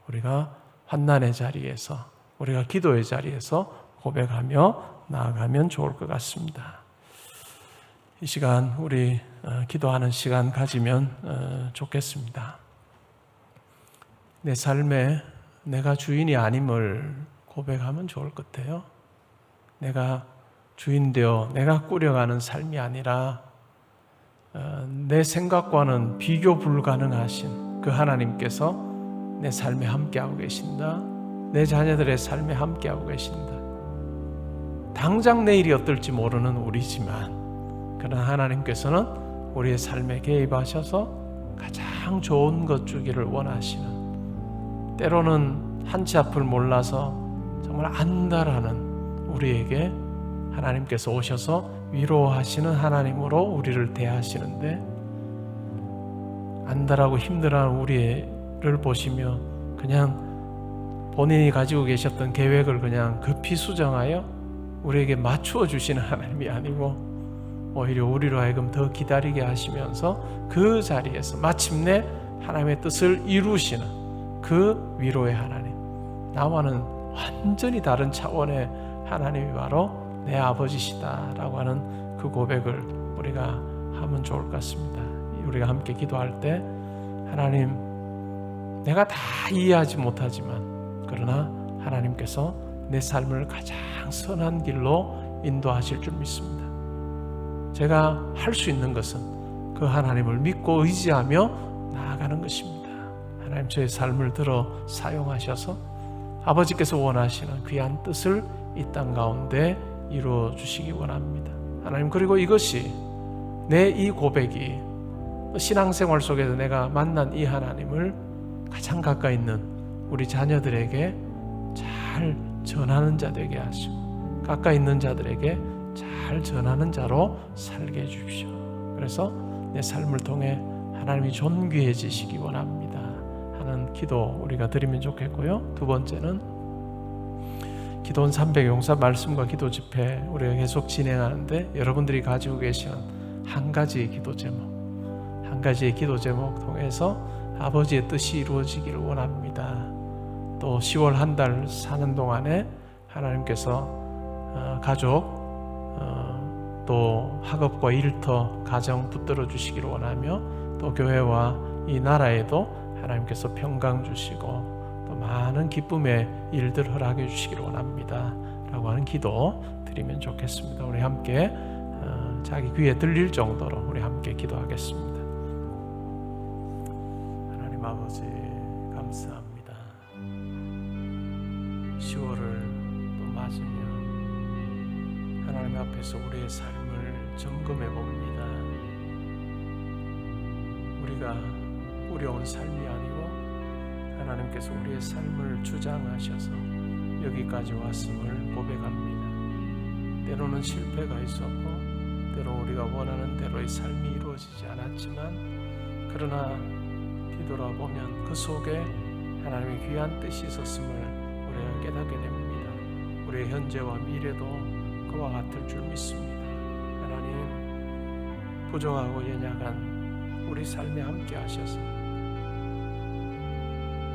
우리가 환난의 자리에서, 우리가 기도의 자리에서 고백하며 나아가면 좋을 것 같습니다. 이 시간 우리 기도하는 시간 가지면 좋겠습니다. 내 삶에 내가 주인이 아님을 고백하면 좋을 것 같아요. 내가 주인 되어 내가 꾸려가는 삶이 아니라 내 생각과는 비교 불가능하신 그 하나님께서 내 삶에 함께하고 계신다. 내 자녀들의 삶에 함께하고 계신다. 당장 내일이 어떨지 모르는 우리지만 그러나 하나님께서는 우리의 삶에 개입하셔서 가장 좋은 것 주기를 원하시는, 때로는 한치 앞을 몰라서 정말 안달하는 우리에게 하나님께서 오셔서 위로하시는 하나님으로 우리를 대하시는데, 안달하고 힘들어하는 우리를 보시며 그냥 본인이 가지고 계셨던 계획을 그냥 급히 수정하여 우리에게 맞추어 주시는 하나님이 아니고 오히려 우리로 하여금 더 기다리게 하시면서 그 자리에서 마침내 하나님의 뜻을 이루시는 그 위로의 하나님, 나와는 완전히 다른 차원의 하나님이 바로 내 아버지시다라고 하는 그 고백을 우리가 하면 좋을 것 같습니다. 우리가 함께 기도할 때 하나님, 내가 다 이해하지 못하지만 그러나 하나님께서 내 삶을 가장 선한 길로 인도하실 줄 믿습니다. 제가 할 수 있는 것은 그 하나님을 믿고 의지하며 나아가는 것입니다. 하나님, 저의 삶을 들어 사용하셔서 아버지께서 원하시는 귀한 뜻을 이 땅 가운데 이루어 주시기 원합니다. 하나님, 그리고 이것이 내 이 고백이 신앙생활 속에서 내가 만난 이 하나님을 가장 가까이 있는 우리 자녀들에게 잘 전하는 자 되게 하시고 가까이 있는 자들에게 잘 전하는 자로 살게 해주십시오. 그래서 내 삶을 통해 하나님이 존귀해지시기 원합니다 하는 기도 우리가 드리면 좋겠고요. 두 번째는 기도원 300 용사 말씀과 기도 집회 우리가 계속 진행하는데 여러분들이 가지고 계시는 한 가지의 기도 제목 통해서 아버지의 뜻이 이루어지기를 원합니다. 또 10월 한 달 사는 동안에 하나님께서 가족 또 학업과 일터 가정 붙들어 주시기를 원하며 또 교회와 이 나라에도 하나님께서 평강 주시고 또 많은 기쁨의 일들 허락해 주시기를 원합니다 라고 하는 기도 드리면 좋겠습니다. 우리 함께 자기 귀에 들릴 정도로 우리 함께 기도하겠습니다. 하나님 아버지 감사합니다. 10월을 또 맞으며 하나님 앞에서 우리의 삶을 점검해 봅니다. 우리가 꾸려온 삶이 아니고 하나님께서 우리의 삶을 주장하셔서 여기까지 왔음을 고백합니다. 때로는 실패가 있었고 때로 우리가 원하는 대로의 삶이 이루어지지 않았지만 그러나 뒤돌아보면 그 속에 하나님의 귀한 뜻이 있었음을 우리가 깨닫게 됩니다. 우리의 현재와 미래도 그와 같을 줄 믿습니다. 하나님, 부족하고 연약한 우리 삶에 함께 하셔서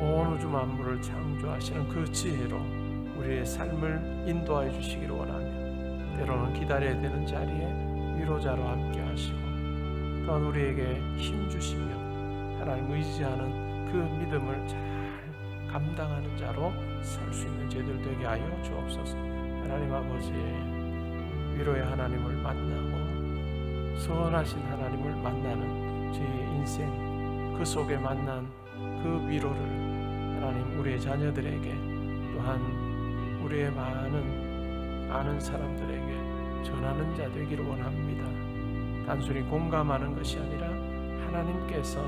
온 우주 만물을 창조하시는 그 지혜로 우리의 삶을 인도하여 주시기를 원하며 때로는 기다려야 되는 자리에 위로자로 함께 하시고 또한 우리에게 힘 주시며 하나님 의지하는 그 믿음을 잘 감당하는 자로 살 수 있는 저희들 되게 하여 주옵소서. 하나님 아버지, 위로의 하나님을 만나고 선하신 하나님을 만나는 저희의 인생, 그 속에 만난 그 위로를 하나님 우리의 자녀들에게 또한 우리의 많은 아는 사람들에게 전하는 자 되기를 원합니다. 단순히 공감하는 것이 아니라 하나님께서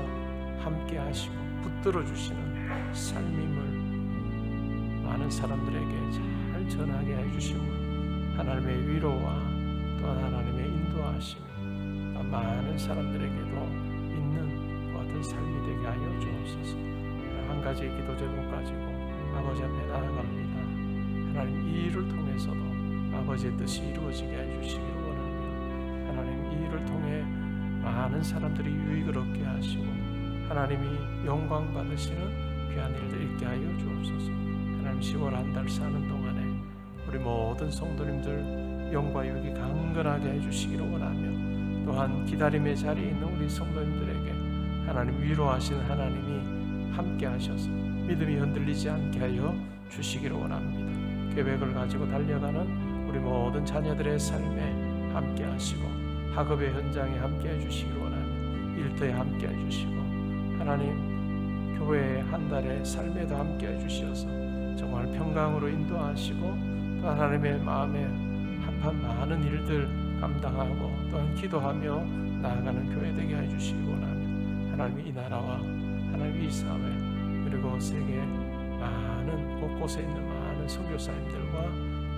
함께 하시고 붙들어 주시는 삶임을 많은 사람들에게 잘 전하게 해주심을 하나님의 위로와 또한 하나님의 인도하심 많은 사람들에게도 있는 같은 삶이 되게 하여 주옵소서. 한 가지의 기도 제목 가지고 아버지 앞에 나아갑니다. 하나님, 이 일을 통해서도 아버지의 뜻이 이루어지게 해주시기를 원하며 하나님, 이 일을 통해 많은 사람들이 유익을 얻게 하시고 하나님이 영광 받으시는 귀한 일들 있게 하여 주옵소서. 하나님, 10월 한 달 사는 동안에 우리 모든 성도님들 영과 유익이 강건하게 해주시기를 원하며 또한 기다림의 자리에 있는 우리 성도님들에게 하나님 위로하신 하나님이 함께 하셔서 믿음이 흔들리지 않게 하여 주시기를 원합니다. 계획을 가지고 달려가는 우리 모든 자녀들의 삶에 함께 하시고 학업의 현장에 함께 해주시기를 원하며 일터에 함께 해주시고 하나님 교회의 한 달의 삶에도 함께 해주셔서 정말 평강으로 인도하시고 또 하나님의 마음에 합한 많은 일들 감당하고 또한 기도하며 나아가는 교회 되게 해주시기 원하며 하나님 이 나라와 하나님 이 사회 그리고 세계 많은 곳곳에 있는 많은 선교사님들과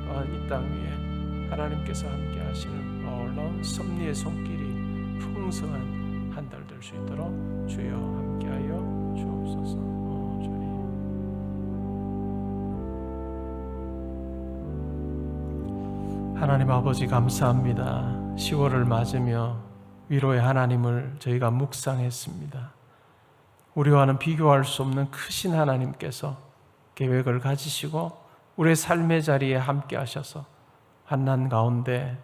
또한 이 땅 위에 하나님께서 함께 하시는 놀라운 섭리의 손길이 풍성한 한 달 될 수 있도록 주여 함께하여 주옵소서. 주님. 하나님 아버지 감사합니다. 10월을 맞으며 위로의 하나님을 저희가 묵상했습니다. 우리와는 비교할 수 없는 크신 하나님께서 계획을 가지시고 우리의 삶의 자리에 함께 하셔서 환난 가운데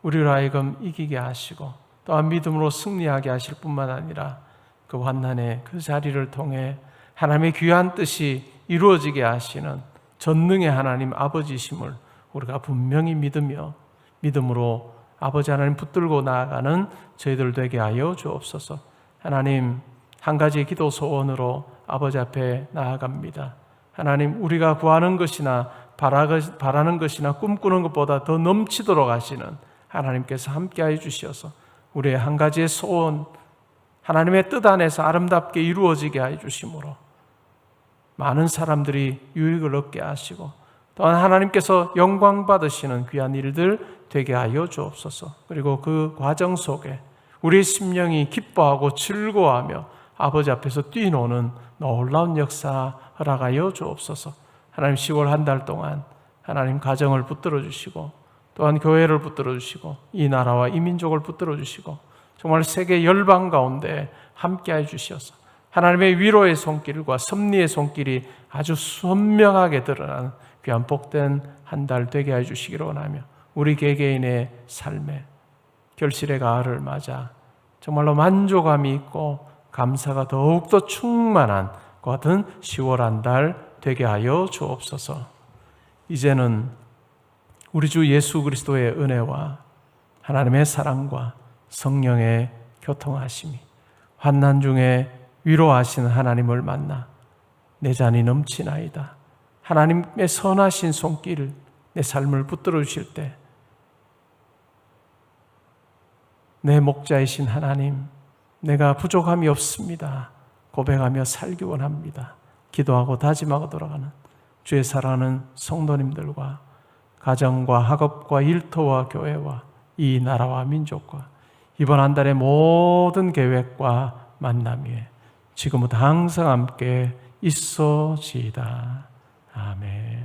우리로 하여금 이기게 하시고 또한 믿음으로 승리하게 하실 뿐만 아니라 그 환난의 그 자리를 통해 하나님의 귀한 뜻이 이루어지게 하시는 전능의 하나님 아버지심을 우리가 분명히 믿으며 믿음으로 아버지 하나님 붙들고 나아가는 저희들 되게 하여 주옵소서. 하나님, 한 가지의 기도 소원으로 아버지 앞에 나아갑니다. 하나님, 우리가 구하는 것이나 바라는 것이나 꿈꾸는 것보다 더 넘치도록 하시는 하나님께서 함께하여 주셔서 우리의 한 가지의 소원, 하나님의 뜻 안에서 아름답게 이루어지게 하여 주심으로 많은 사람들이 유익을 얻게 하시고 또한 하나님께서 영광 받으시는 귀한 일들 되게 하여 주옵소서. 그리고 그 과정 속에 우리의 심령이 기뻐하고 즐거워하며 아버지 앞에서 뛰노는 놀라운 역사 허락하여 주옵소서. 하나님, 10월 한 달 동안 하나님 가정을 붙들어 주시고 또한 교회를 붙들어 주시고 이 나라와 이 민족을 붙들어 주시고 정말 세계 열방 가운데 함께해 주셔서 하나님의 위로의 손길과 섭리의 손길이 아주 선명하게 드러나는 귀한 복된 한 달 되게 해 주시기를 원하며 우리 개개인의 삶에 결실의 가을을 맞아 정말로 만족감이 있고 감사가 더욱더 충만한 그 같은 10월 한 달 되게 하여 주옵소서. 이제는 우리 주 예수 그리스도의 은혜와 하나님의 사랑과 성령의 교통하심이 환난 중에 위로하시는 하나님을 만나 내 잔이 넘치나이다. 하나님의 선하신 손길을 내 삶을 붙들어 주실 때 내 목자이신 하나님, 내가 부족함이 없습니다. 고백하며 살기 원합니다. 기도하고 다짐하고 돌아가는 주의 사랑하는 성도님들과 가정과 학업과 일터와 교회와 이 나라와 민족과 이번 한 달의 모든 계획과 만남 위에 지금부터 항상 함께 있어지이다. 아멘.